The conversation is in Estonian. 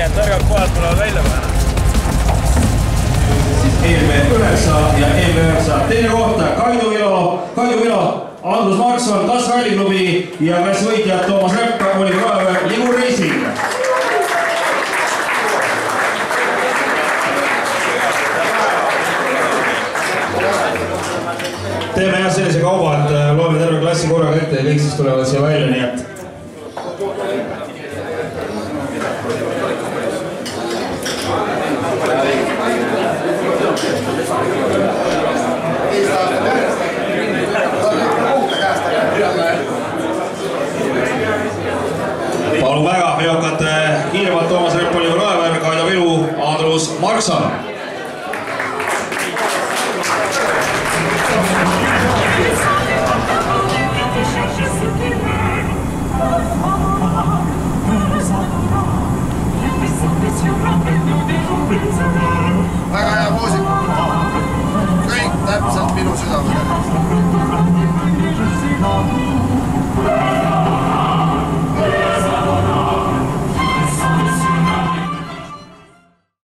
välja, et targad kohad tulevad välja panna. Siis EB9 ja EB9 teine kohta Kaido Vilo, Andrus Markson, TAS Ralliklubi ja klassivõitjad Toomas Repp, Oliver Raever, Ligur Racing. Teeme jah sellise kauba, et loeme terve klassi korraga ette ja kõik siis tulevad siia välja, nii et palun väga, veokate kiiremalt Toomas Repp, Oliver Raever, Kaido Vilu, Andrus Markson.